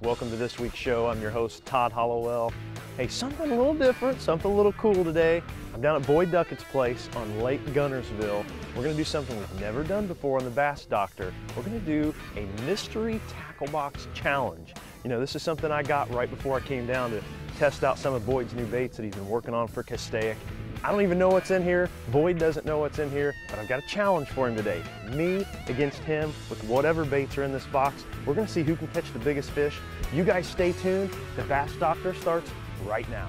Welcome to this week's show. I'm your host, Todd Hollowell. Hey, something a little different, something a little cool today. I'm down at Boyd Duckett's place on Lake Guntersville. We're gonna do something we've never done before on the Bass Doctor. We're gonna do a mystery tackle box challenge. You know, this is something I got right before I came down to test out some of Boyd's new baits that he's been working on for Castaic. I don't even know what's in here. Boyd doesn't know what's in here, but I've got a challenge for him today. Me against him with whatever baits are in this box. We're gonna see who can catch the biggest fish. You guys stay tuned. The Bass Doctor starts right now.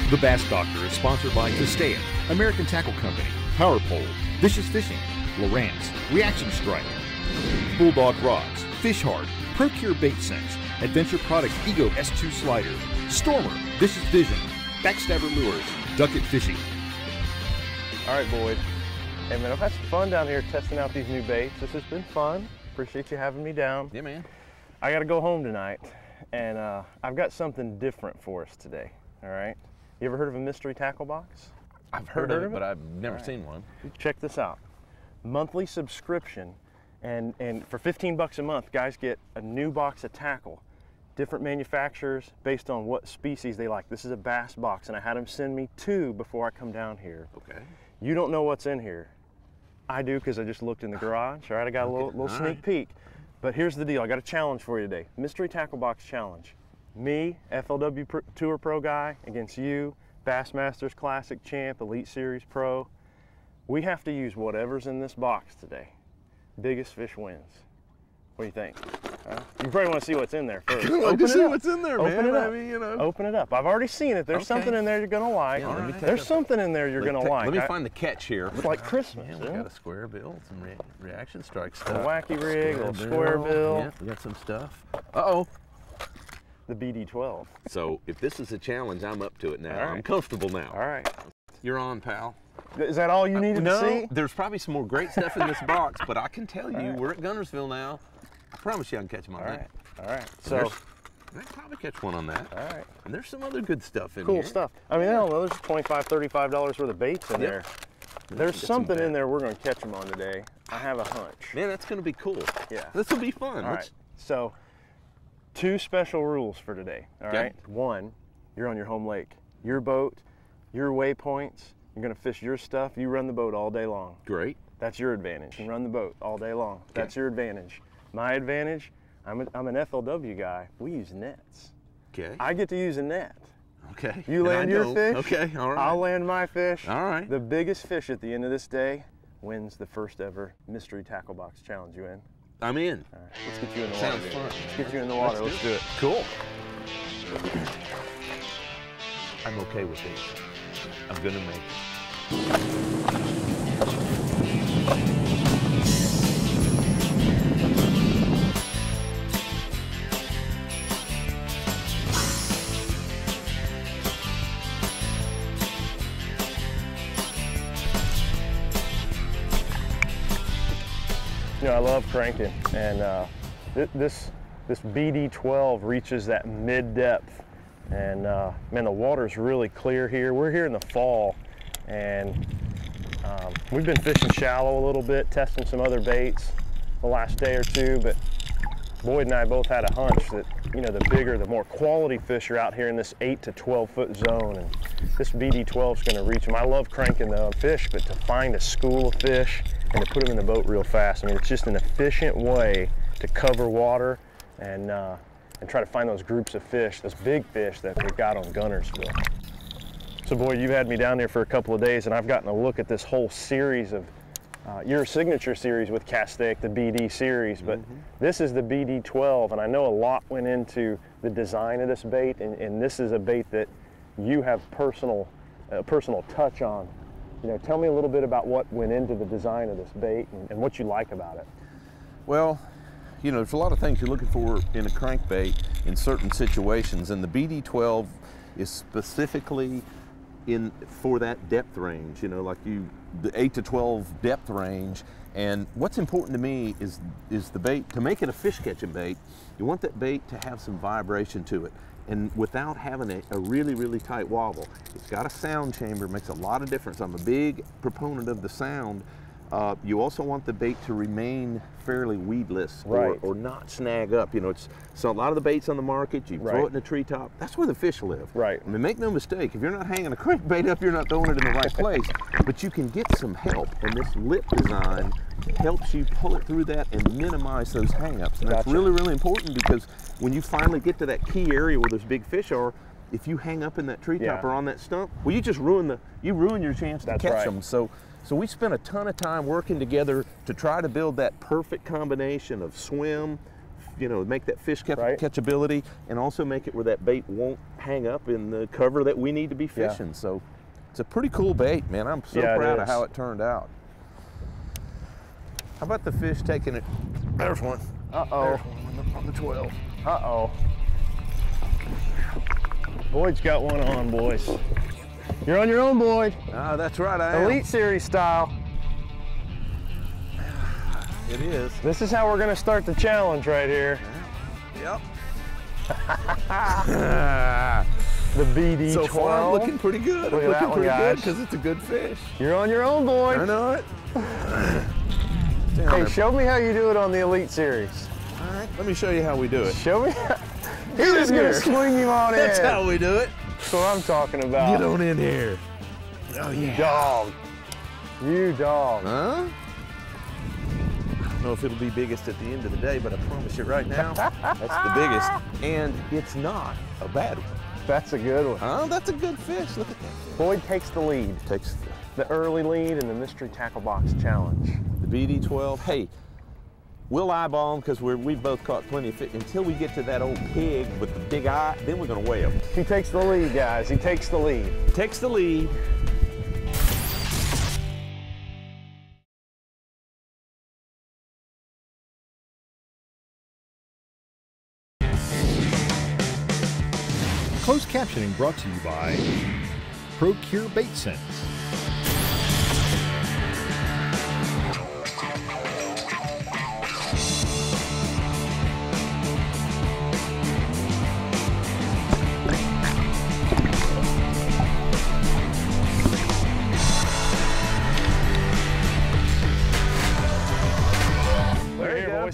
The Bass Doctor is sponsored by Castaic, American Tackle Company, Power Pole, Vicious Fishing, Lowrance, Reaction Strike, Bulldog Rods, Fish Hard, Procure Bait Sense, Adventure Products Ego S2 Slider, Stormer, Vicious Vision, Backstabber Lures, Duckett Fishing. All right, Boyd. Hey man, I've had some fun down here testing out these new baits. This has been fun. Appreciate you having me down. Yeah, man. I gotta go home tonight, and I've got something different for us today, all right? You ever heard of a mystery tackle box? I've heard of it, but I've never seen one. Check this out. Monthly subscription, and for 15 bucks a month, guys get a new box of tackle. Different manufacturers based on what species they like. This is a bass box, and I had them send me 2 before I come down here. Okay. You don't know what's in here. I do, because I just looked in the garage. All right, I got a little sneak peek. But here's the deal. I got a challenge for you today. Mystery tackle box challenge. Me, FLW Tour Pro guy, against you, Bassmaster Classic Champ, Elite Series Pro. We have to use whatever's in this box today. Biggest fish wins. What do you think? You probably want to see what's in there first. I'd like to see what's in there, man. Open it up. I mean, you know. Open it up. I've already seen it. There's something in there you're gonna like. Yeah, There's something in there you're gonna like. Let me find the catch here. It's like Christmas. Yeah, we got a square bill, some reaction strike A stuff. wacky rig, a square bill. Yeah, we got some stuff. Uh-oh. The BD12. So if this is a challenge, I'm up to it now. All right. I'm comfortable now. All right. You're on, pal. Is that all you needed to see? No, there's probably some more great stuff in this box, but I can tell you, we're at Guntersville now. I promise you I can catch them on that. All right. So I can probably catch one on that. all right. And there's some other good stuff in Cool here. stuff. I mean, I don't know, there's $25, $35 worth of baits in there. There's something in there we're going to catch them on today. I have a hunch. Man, that's going to be cool. Yeah. This will be fun. All right. So 2 special rules for today. All right. 1, you're on your home lake. Your boat, your waypoints. You're going to fish your stuff. You run the boat all day long. Great. That's your advantage. You run the boat all day long. That's your advantage. My advantage, I'm an FLW guy. We use nets. Okay. I get to use a net. Okay. You land your fish. Okay, all right. I'll land my fish. All right. The biggest fish at the end of this day wins the first ever mystery tackle box challenge. You in? I'm in. All right. Let's get you in the Sounds water. fun. Let's get you in the water. Let's do it. Cool. I'm okay with this. I'm gonna make it. You know, I love cranking, and this BD12 reaches that mid-depth, and man, the water's really clear here. We're here in the fall, and we've been fishing shallow a little bit, testing some other baits the last day or 2, but Boyd and I both had a hunch that, you know, the bigger, the more quality fish are out here in this 8 to 12 foot zone, and this BD12 is going to reach them. I love cranking the fish, but to find a school of fish and to put them in the boat real fast, I mean, it's just an efficient way to cover water and try to find those groups of fish, those big fish that we got on Guntersville. So Boyd, you've had me down there for a couple of days, and I've gotten a look at this whole series of your signature series with Castaic, the BD series, but this is the BD12, and I know a lot went into the design of this bait, and this is a bait that you have personal touch on. You know, tell me a little bit about what went into the design of this bait and what you like about it. Well, you know, there's a lot of things you're looking for in a crankbait in certain situations, and the BD12 is specifically for that depth range, you know, like the 8 to 12 depth range. And what's important to me is the bait, to make it a fish catching bait, you want that bait to have some vibration to it. And without having a really, really tight wobble. It's got a sound chamber, makes a lot of difference. I'm a big proponent of the sound. You also want the bait to remain fairly weedless, right, or not snag up. You know, so a lot of the baits on the market, you throw it in a treetop, that's where the fish live. Right. I mean, make no mistake, if you're not hanging a crankbait up, you're not throwing it in the right place. But you can get some help, and this lip design helps you pull it through that and minimize those hang-ups. And that's really, really important, because when you finally get to that key area where those big fish are, if you hang up in that treetop or on that stump, well, you just ruin your chance to catch them. So we spent a ton of time working together to try to build that perfect combination of swim, you know, make that fish catchability, and also make it where that bait won't hang up in the cover that we need to be fishing. So it's a pretty cool bait, man. I'm so proud of how it turned out. How about the fish taking it? There's one. Uh-oh. There's one on the 12. Uh-oh. Boyd's got one on, boys. You're on your own, Boyd. Ah, that's right, I am. Elite Series style. It is. This is how we're gonna start the challenge right here. Yep. The BD12. So far, I'm looking pretty good. Look at that one, guys. Because it's a good fish. You're on your own, Boyd. I know it. Hey, show me how you do it on the Elite Series. All right, let me show you how we do it. Show me. He's just gonna swing him on in. That's how we do it. That's what I'm talking about. Get on in here. Oh, You dog. You dog. Huh? I don't know if it'll be biggest at the end of the day, but I promise you right now, that's the biggest. And it's not a bad one. That's a good one. Oh, that's a good fish. Look at that. Boyd takes the lead. Takes the early lead in the Mystery Tackle Box Challenge. The BD12. Hey, we'll eyeball them because we've both caught plenty of fish. Until we get to that old pig with the big eye, then we're going to weigh them. He takes the lead, guys. He takes the lead. Takes the lead. Closed captioning brought to you by Procure Bait Sense.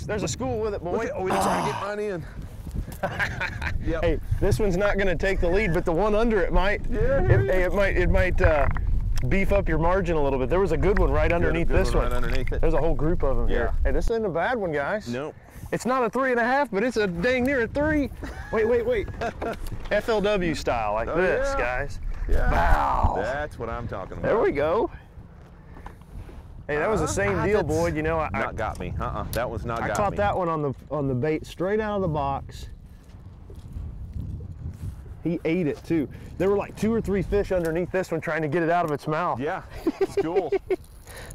There's a school with it, boy. Oh, we're trying to get mine in. Yep. Hey, this one's not going to take the lead, but the one under it might. Yeah. It might beef up your margin a little bit. There was a good one right underneath this one. Right underneath it. There's a whole group of them here. Hey, this isn't a bad one, guys. Nope. It's not a 3.5, but it's a dang near a 3. Wait. FLW style, like this, guys. Yeah. Wow. That's what I'm talking about. There we go. Hey, that was the same deal, Boyd. You know, not got me. That was not got me. I caught that one on the bait straight out of the box. He ate it too. There were like 2 or 3 fish underneath this one trying to get it out of its mouth. Yeah, it's cool.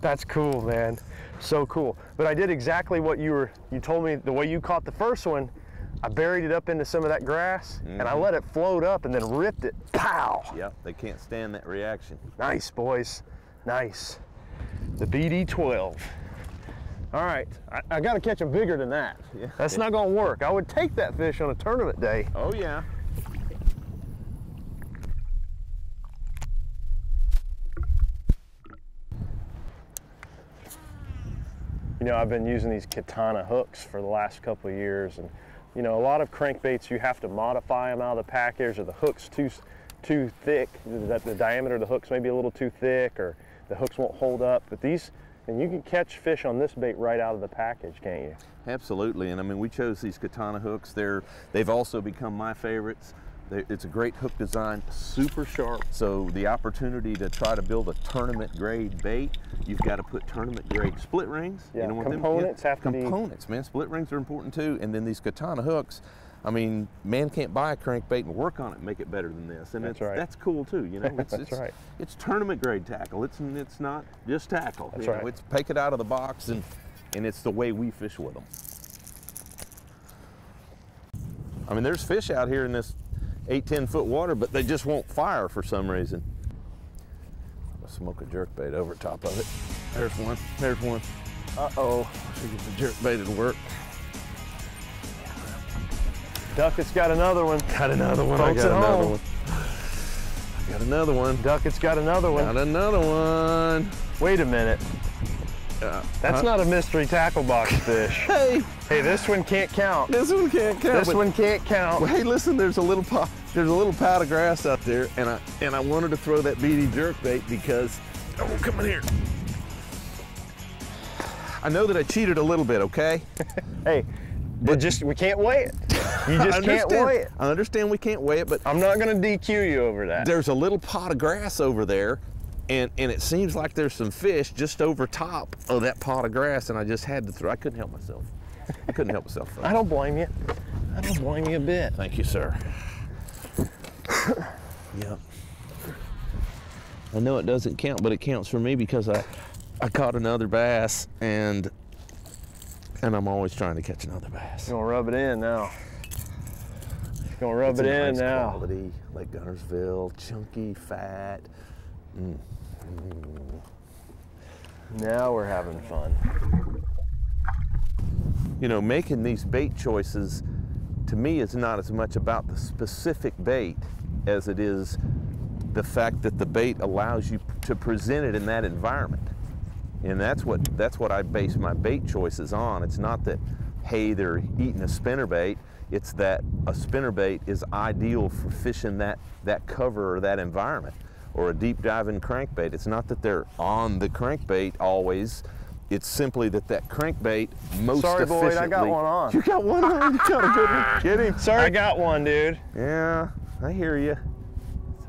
That's cool, man. So cool. But I did exactly what you told me. The way you caught the first one, I buried it up into some of that grass and I let it float up and then ripped it. Pow! Yep, they can't stand that reaction. Nice, boys. Nice. The BD12. All right, I got to catch them bigger than that. Yeah. That's not going to work. I would take that fish on a tournament day. Oh, yeah. You know, I've been using these katana hooks for the last couple of years, and you know, a lot of crankbaits you have to modify them out of the package, or the hook's too thick. The diameter of the hook's maybe a little too thick, or the hooks won't hold up. But these, and you can catch fish on this bait right out of the package, can't you? Absolutely, and I mean, we chose these katana hooks. They've also become my favorites. It's a great hook design, super sharp. So the opportunity to try to build a tournament grade bait, you've got to put tournament grade split rings. Yeah, you know what components have to be. Components, man. Split rings are important too. And then these katana hooks, I mean, man can't buy a crankbait and work on it and make it better than this. And that's cool too, you know. It's tournament grade tackle. It's not just tackle. That's you right. know, it's take it out of the box, and it's the way we fish with them. I mean, there's fish out here in this 8-10 foot water, but they just won't fire for some reason. gonna smoke a jerkbait over top of it. There's one. There's one. Uh-oh. See if the jerkbait will work. Duckett's got another one. Got another one. Folks I got at another home. one. I got another one. Duckett's got another one. Got another one. Wait a minute. That's not a mystery tackle box fish. Hey. Hey, this one can't count. This one can't count. This one can't count. Well, hey, listen, there's a little pad of grass out there, and I wanted to throw that BD jerkbait because, oh, come in here. I know that I cheated a little bit, okay? Hey, but we can't weigh it. You just can't weigh it. I understand we can't weigh it, but I'm not gonna DQ you over that. there's a little pot of grass over there, and it seems like there's some fish just over top of that pot of grass, and I just had to throw. I couldn't help myself. I couldn't help myself. I don't blame you. I don't blame you a bit. Thank you, sir. Yep. I know it doesn't count, but it counts for me because I caught another bass, and I'm always trying to catch another bass. You're gonna rub it in now. You're gonna rub It's it a in nice now. quality, Lake Guntersville, chunky, fat. Now we're having fun. You know, making these bait choices, to me, is not as much about the specific bait as it is the fact that the bait allows you to present it in that environment. And that's what I base my bait choices on. It's not that, hey, they're eating a spinnerbait. It's that a spinnerbait is ideal for fishing that cover or that environment, or a deep diving crankbait. It's not that they're on the crankbait always. It's simply that crankbait most Sorry, efficiently. Boyd, I got one on. You got one on? You got a good one? Get him. Sorry, I got one, dude. Yeah, I hear you.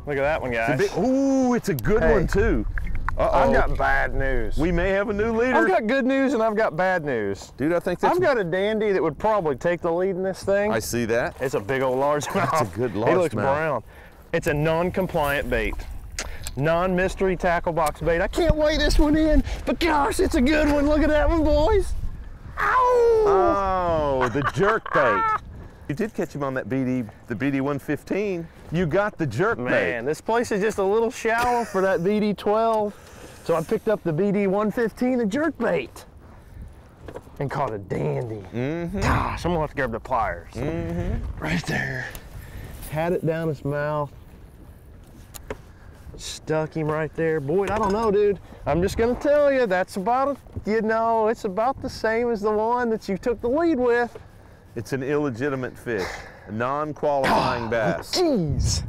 Look at that one, guys. Ooh, it's a good one too. I've got bad news. We may have a new leader. I've got good news and I've got bad news. Dude, I think that's... I've got a dandy that would probably take the lead in this thing. I see that. It's a big old largemouth. That's a good largemouth. He looks brown. It's a non-compliant bait. Non-mystery tackle box bait. I can't weigh this one in, but gosh, it's a good one. Look at that one, boys. Ow! Oh, the jerkbait. You did catch him on that the BD 115. You got the jerkbait. Man, this place is just a little shallow for that BD 12. So I picked up the BD 115, the jerkbait, and caught a dandy. Gosh, I'm gonna have to grab the pliers. Right there. Had it down his mouth. Stuck him right there. Boyd, I don't know, dude. I'm just gonna tell you, that's about, it's about the same as the one that you took the lead with. It's an illegitimate fish, a non-qualifying bass. Jeez.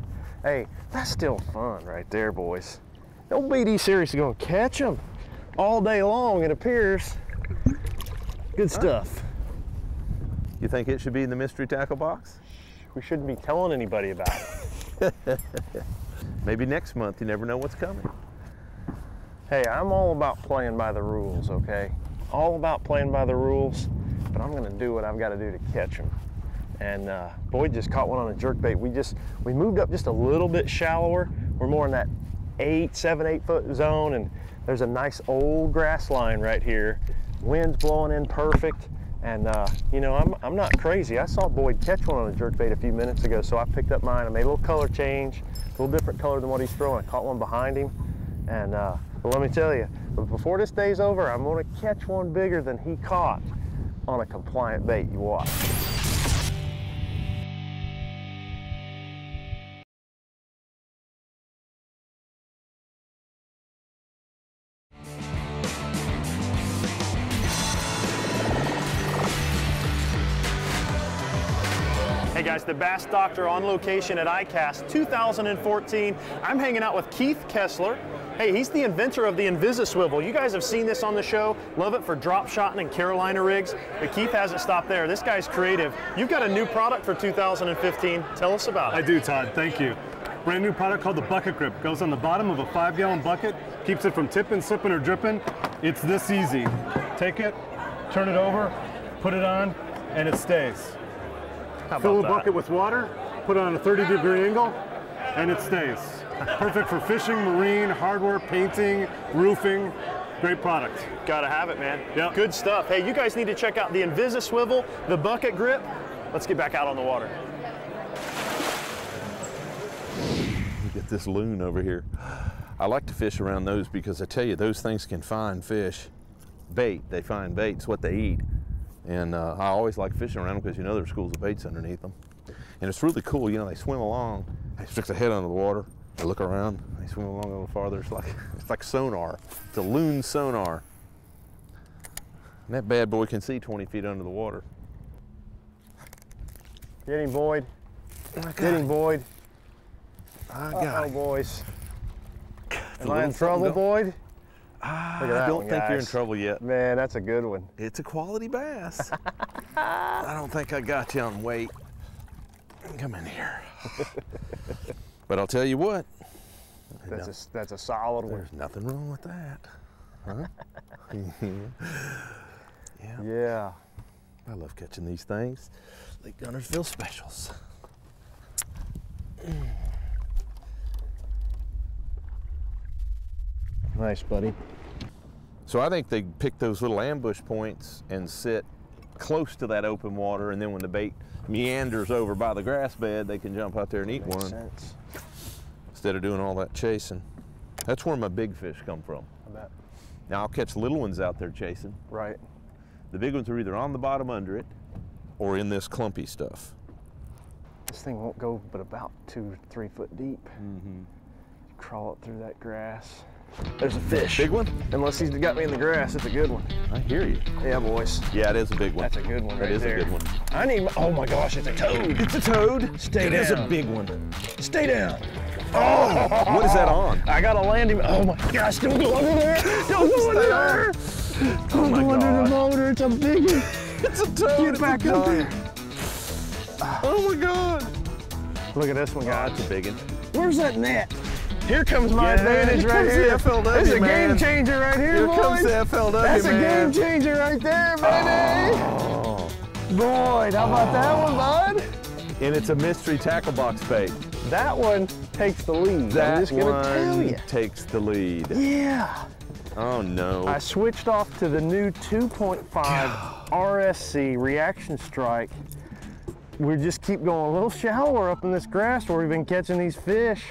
Hey, that's still fun right there, boys. No BD series is gonna catch them all day long, it appears. Good stuff. You think it should be in the mystery tackle box? We shouldn't be telling anybody about it. Maybe next month, you never know what's coming. Hey, I'm all about playing by the rules, okay? All about playing by the rules, but I'm gonna do what I've gotta do to catch them. And Boyd just caught one on a jerkbait. We moved up just a little bit shallower. We're more in that 7, 8 foot zone, and there's a nice old grass line right here. Wind's blowing in perfect, and you know, I'm not crazy. I saw Boyd catch one on a jerkbait a few minutes ago, so I picked up mine. I made a little color change, a little different color than what he's throwing. I caught one behind him, and but let me tell you, before this day's over, I'm gonna catch one bigger than he caught on a compliant bait. You watch. Hey guys, the Bass Doctor on location at ICAST 2014. I'm hanging out with Keith Kessler. Hey, he's the inventor of the Invisiswivel. You guys have seen this on the show. Love it for drop shotting and Carolina rigs. But Keith hasn't stopped there. This guy's creative. You've got a new product for 2015. Tell us about it. I do, Todd. Thank you. Brand new product called the Bucket Grip. Goes on the bottom of a 5-gallon bucket. Keeps it from tipping, slipping, or dripping. It's this easy. Take it, turn it over, put it on, and it stays. Fill the bucket with water, put it on a 30-degree angle, and it stays. Perfect for fishing, marine, hardware, painting, roofing. Great product. Gotta have it, man. Yep. Good stuff. Hey, you guys need to check out the Invisiswivel, the Bucket Grip. Let's get back out on the water. Get this loon over here. I like to fish around those because I tell you, those things can find fish. Bait, they find bait, it's what they eat. And I always like fishing around them because you know there's schools of baits underneath them. And it's really cool, you know, they swim along, they stick their head under the water, they look around, they swim along a little farther. It's like sonar. It's a loon sonar. And that bad boy can see 20 feet under the water. Get him, Boyd. Get him, Boyd. I got him. Boys. Am I in trouble, Boyd? I don't think you're in trouble yet. Man, that's a good one. It's a quality bass. I don't think I got you on weight. Come in here. But I'll tell you what. That's a solid one. There's nothing wrong with that. Huh? Yeah. Yeah. I love catching these things. Lake Guntersville specials. Nice, buddy. So I think they pick those little ambush points and sit close to that open water, and then when the bait meanders over by the grass bed, they can jump out there and eat Makes one. sense. Instead of doing all that chasing. That's where my big fish come from. I bet. Now I'll catch little ones out there chasing. Right. The big ones are either on the bottom under it or in this clumpy stuff. This thing won't go but about 2 or 3 foot deep. Mm-hmm. Crawl up through that grass. There's a fish. Big one? Unless he's got me in the grass, it's a good one. I hear you. Yeah, boys. Yeah, it is a big one. That's a good one right there. That is a good one. I need my, oh my gosh, it's a toad. It's a toad. Stay down. It is a big one. Stay down. Oh, what is that on? I gotta land him. Oh my gosh, don't go under there. Don't go under there. Don't go under the motor. It's a big one. It's a toad. Get back up there. Oh my God. Look at this one, guys. That's a big one. Where's that net? Here comes my advantage right here. This is a game changer right here, boys. Here comes the FLW, That's a man. game changer right there, baby. Oh. Boyd, how about that one, bud? And it's a mystery tackle box bait. That one takes the lead. That I'm just gonna tell one you. takes the lead. Yeah. Oh no. I switched off to the new 2.5 RSC reaction strike. We just keep going a little shallower up in this grass where we've been catching these fish.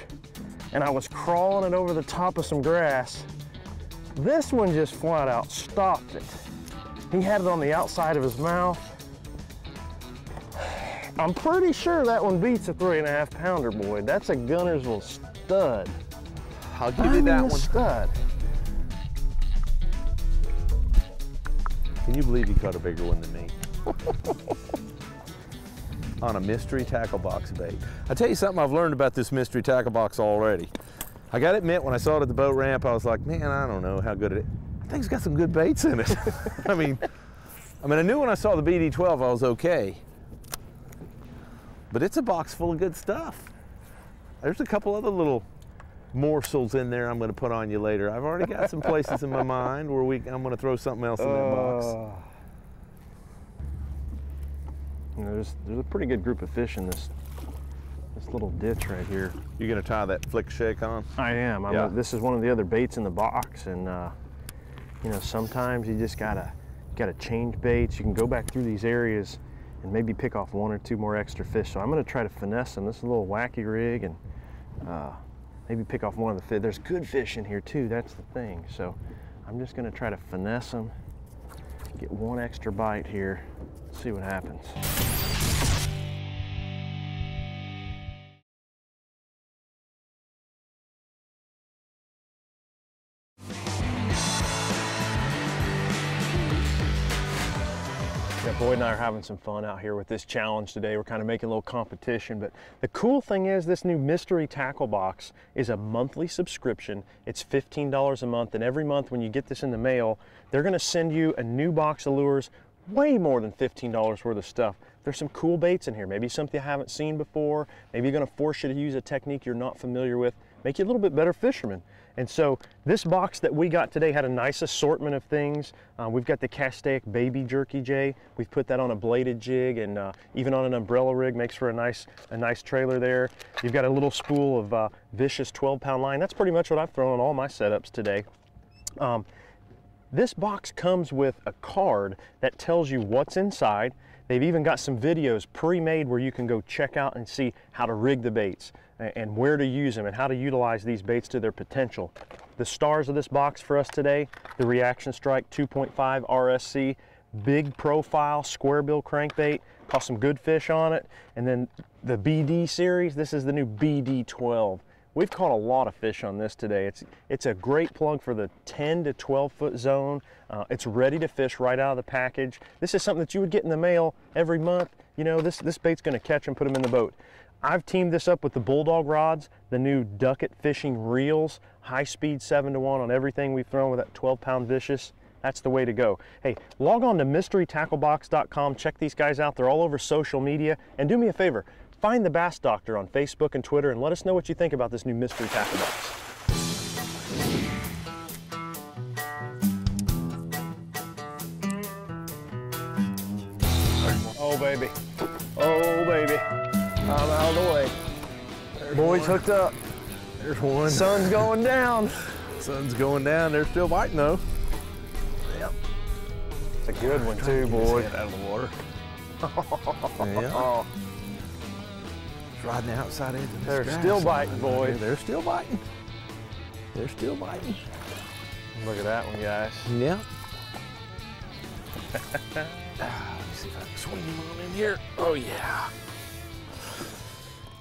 And I was crawling it over the top of some grass. This one just flat out stopped it. He had it on the outside of his mouth. I'm pretty sure that one beats a 3.5 pounder, Boyd. That's a Guntersville stud. I'll give you that one. Stud. Can you believe you caught a bigger one than me? On a mystery tackle box bait. I tell you something I've learned about this mystery tackle box already. I gotta admit, when I saw it at the boat ramp, I was like, man, I don't know how good it is. That thing's got some good baits in it. I mean, I knew when I saw the BD12 I was okay. But it's a box full of good stuff. There's a couple other little morsels in there I'm gonna put on you later. I've already got some places in my mind where I'm gonna throw something else in that box. You know, there's a pretty good group of fish in this little ditch right here. You're gonna tie that flick shake on? I am. This is one of the other baits in the box, and you know, sometimes you just gotta change baits. You can go back through these areas and maybe pick off 1 or 2 more extra fish. So I'm gonna try to finesse them. This is a little wacky rig, and maybe pick off one of the fish. There's good fish in here too. That's the thing. So I'm just gonna try to finesse them, get 1 extra bite here. See what happens. Yeah, Boyd and I are having some fun out here with this challenge today. We're kind of making a little competition, but the cool thing is this new mystery tackle box is a monthly subscription. It's $15 a month, and every month when you get this in the mail, they're gonna send you a new box of lures, way more than $15 worth of stuff. There's some cool baits in here, maybe something you haven't seen before, maybe you're gonna force you to use a technique you're not familiar with, make you a little bit better fisherman. And so this box that we got today had a nice assortment of things. We've got the Castaic baby jerky jay. We've put that on a bladed jig, and even on an umbrella rig, makes for a nice trailer there. You've got a little spool of vicious 12-pound line. That's pretty much what I've thrown on all my setups today. This box comes with a card that tells you what's inside. They've even got some videos pre-made where you can go check out and see how to rig the baits. and where to use them and how to utilize these baits to their potential. The stars of this box for us today, the Reaction Strike 2.5 RSC, big profile square bill crankbait, caught some good fish on it. And then the BD series, this is the new BD 12. We've caught a lot of fish on this today. It's a great plug for the 10 to 12 foot zone. It's ready to fish right out of the package. This is something that you would get in the mail every month. You know, this bait's gonna catch and put them in the boat. I've teamed this up with the Bulldog rods, the new Duckett fishing reels, high speed 7-to-1 on everything we've thrown with that 12-pound vicious. That's the way to go. Hey, log on to mysterytacklebox.com. Check these guys out. They're all over social media. And do me a favor, find the Bass Doctor on Facebook and Twitter and let us know what you think about this new mystery tackle box. Oh, baby. Oh, baby. I'm out of the way. Boys hooked up. There's one. Sun's going down. Sun's going down. They're still biting though. Yep. It's a good one too, boy. Out of the water. Yeah. Oh, It's riding the outside edge of this they're grass. still biting, boys. They're still biting. They're still biting. Look at that one, guys. Yeah. Let me see if I can swing him on in here. Oh yeah.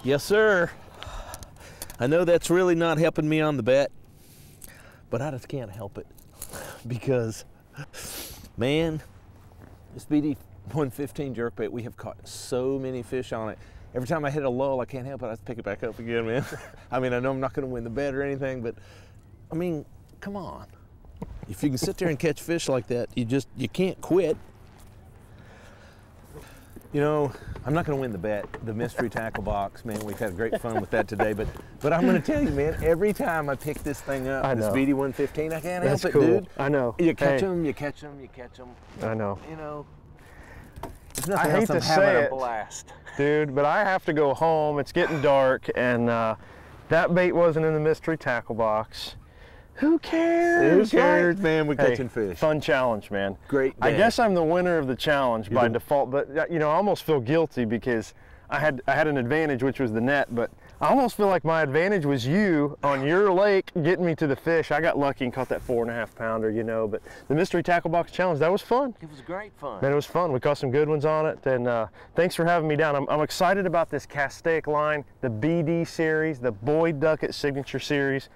Yes, sir. I know that's really not helping me on the bet, but I just can't help it because, man, this BD 115 jerkbait, we have caught so many fish on it. Every time I hit a lull, I can't help it. I have to pick it back up again, man. I mean, I know I'm not going to win the bet or anything, but I mean, come on. If you can sit there and catch fish like that, you can't quit. You know, I'm not going to win the bet, the mystery tackle box, man. We've had great fun with that today, but I'm going to tell you, man, every time I pick this thing up, this BD 115, I can't help it, cool. dude. I know. You catch them, you catch them, you catch them. I know. You know, there's nothing I hate else. I'm to having say a it, blast. dude, but I have to go home. It's getting dark, and that bait wasn't in the mystery tackle box. Who cares? Who cares, right? man? We're Hey, catching fish. Fun challenge, man. Great I day. guess I'm the winner of the challenge by do. default, but you know, I almost feel guilty because I had an advantage, which was the net, but I almost feel like my advantage was you on your lake getting me to the fish. I got lucky and caught that 4.5 pounder, you know, but the mystery tackle box challenge, that was fun. It was great fun. Man, it was fun. We caught some good ones on it, and thanks for having me down. I'm excited about this Castaic line, the BD series, the Boyd Duckett Signature Series.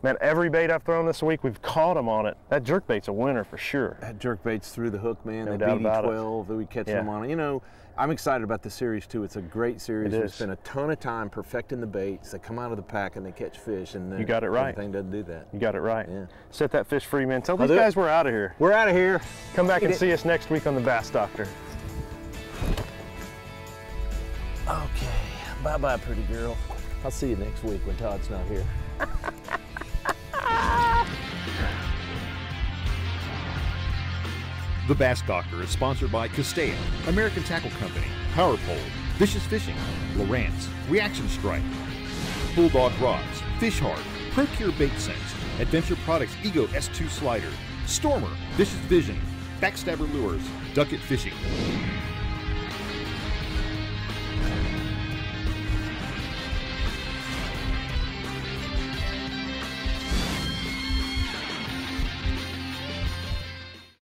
Man, every bait I've thrown this week, we've caught them on it. That jerkbait's a winner for sure. That jerkbait's through the hook, man. No That doubt about it. BD12 that we catch Yeah. them on. You know, I'm excited about the series too. It's a great series. It We is. spent a ton of time perfecting the baits. They come out of the pack and they catch fish, and You got it right. Everything doesn't do that. You got it right. Yeah. Set that fish free, man. Tell I'll these do guys it. we're out of here. We're out of here. Come back Get and it. see us next week on the Bass Doctor. Okay. Bye-bye, pretty girl. I'll see you next week when Todd's not here. The Bass Doctor is sponsored by Castaic, American Tackle Company, Power Pole, Vicious Fishing, Lowrance, Reaction Strike, Bulldog Rods, Fish Hard, Procure Bait Sense, Adventure Products Ego S2 Slider, Stormer, Vicious Vision, Backstabber Lures, Duckett Fishing.